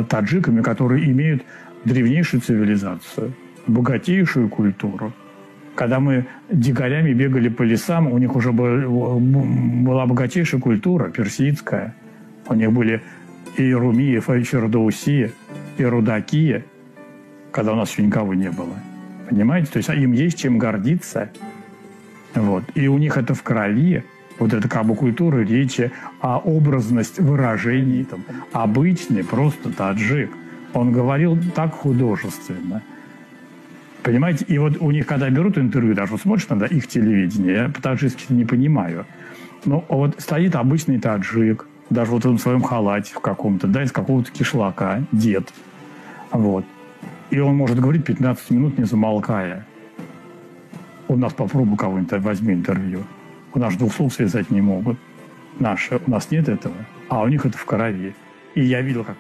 Таджиками, которые имеют древнейшую цивилизацию, богатейшую культуру. Когда мы дикарями бегали по лесам, у них уже была богатейшая культура персидская. У них были и Руми, и Фердоуси, и Рудаки, когда у нас еще никого не было. Понимаете? То есть им есть чем гордиться. Вот. И у них это в крови. Вот это как бы культура речи, а образность выражений, там, обычный просто таджик. Он говорил так художественно. Понимаете? И вот у них, когда берут интервью, даже вот смотришь на их телевидение, я по-таджикски не понимаю. Но вот стоит обычный таджик, даже вот в своем халате в каком-то, да, из какого-то кишлака, дед. Вот. И он может говорить 15 минут, не замолкая. У нас попробуй кого-нибудь возьми интервью. У нас 2 слов связать не могут. У нас нет этого, а у них это в крови. И я видел, как